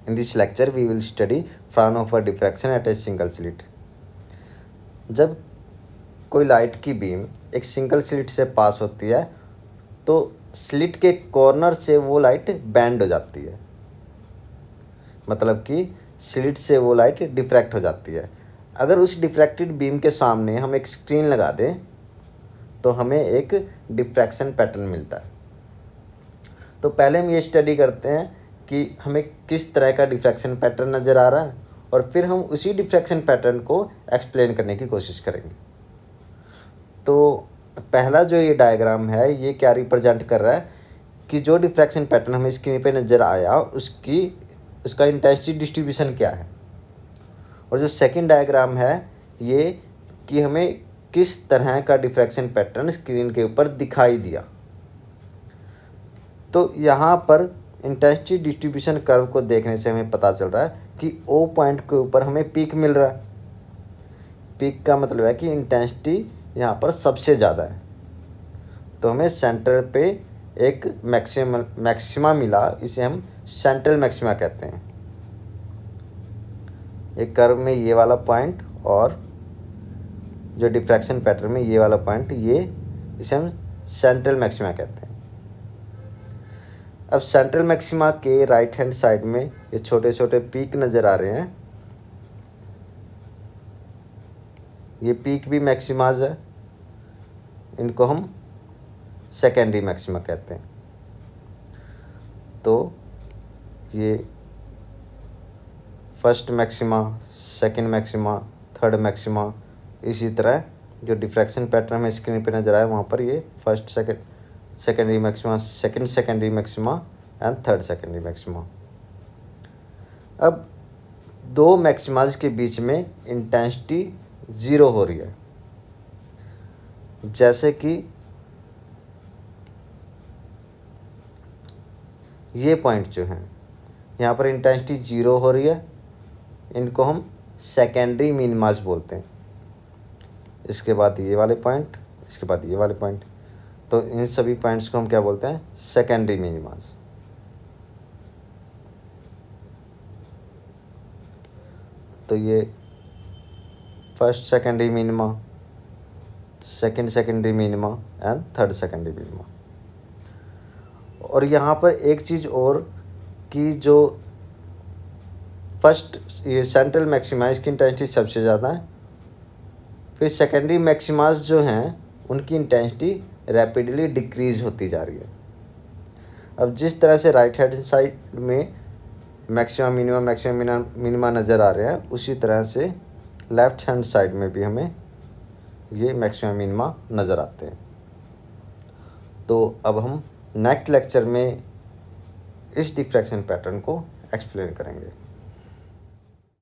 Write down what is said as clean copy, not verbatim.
In this lecture we will study Fraunhofer diffraction at a single slit. जब कोई light की beam एक single slit से पास होती है तो स्लिट के कॉर्नर से वो लाइट बैंड हो जाती है, मतलब कि स्लिट से वो लाइट डिफ्रैक्ट हो जाती है। अगर उस डिफ्रैक्टेड बीम के सामने हम एक स्क्रीन लगा दें तो हमें एक डिफ्रैक्शन पैटर्न मिलता है। तो पहले हम ये स्टडी करते हैं कि हमें किस तरह का डिफ्रैक्शन पैटर्न नज़र आ रहा है और फिर हम उसी डिफ्रैक्शन पैटर्न को एक्सप्लेन करने की कोशिश करेंगे। तो पहला जो ये डायग्राम है ये क्या रिप्रेजेंट कर रहा है कि जो डिफ्रैक्शन पैटर्न हमें स्क्रीन पे नज़र आया उसका इंटेंसिटी डिस्ट्रीब्यूशन क्या है। और जो सेकंड डायग्राम है ये कि हमें किस तरह का डिफ्रैक्शन पैटर्न स्क्रीन के ऊपर दिखाई दिया। तो यहाँ पर इंटेंसिटी डिस्ट्रीब्यूशन कर्व को देखने से हमें पता चल रहा है कि ओ पॉइंट के ऊपर हमें पीक मिल रहा है। पीक का मतलब है कि इंटेंसिटी यहाँ पर सबसे ज़्यादा है। तो हमें सेंटर पे एक मैक्सिमा मिला, इसे हम सेंट्रल मैक्सिमा कहते हैं। एक कर्व में ये वाला पॉइंट और जो डिफ्रैक्शन पैटर्न में ये वाला पॉइंट, इसे हम सेंट्रल मैक्सिमा कहते हैं। अब सेंट्रल मैक्सिमा के राइट हैंड साइड में ये छोटे छोटे पीक नज़र आ रहे हैं। ये पीक भी मैक्सिमाज है, इनको हम सेकेंडरी मैक्सिमा कहते हैं। तो ये first maxima, second maxima, third maxima, इसी तरह जो डिफ्रैक्शन पैटर्न में स्क्रीन पे नज़र आया वहाँ पर ये first secondary maxima, second secondary maxima and third secondary maxima. अब दो मैक्सिमाज के बीच में इंटेंसिटी 0 हो रही है, जैसे कि ये पॉइंट जो हैं यहाँ पर इंटेंसिटी 0 हो रही है, इनको हम सेकेंडरी मिनिमाज बोलते हैं। इसके बाद ये वाले पॉइंट, इसके बाद ये वाले पॉइंट, तो इन सभी पॉइंट्स को हम क्या बोलते हैं? सेकेंडरी मिनिमाज। तो ये first secondary minima, second secondary minima and third secondary minima. और यहाँ पर एक चीज़ और कि जो फर्स्ट ये सेंट्रल मैक्सिमा इसकी इंटेंसिटी सबसे ज़्यादा है, फिर सेकेंडरी मैक्सिमाज जो हैं उनकी इंटेंसिटी रैपिडली डिक्रीज होती जा रही है। अब जिस तरह से राइट हैंड साइड में मैक्सिमा मिनिमा नज़र आ रहे हैं, उसी तरह से लेफ्ट हैंड साइड में भी हमें ये मैक्सिमा मिनिमा नज़र आते हैं। तो अब हम नेक्स्ट लेक्चर में इस डिफ्रैक्शन पैटर्न को एक्सप्लेन करेंगे।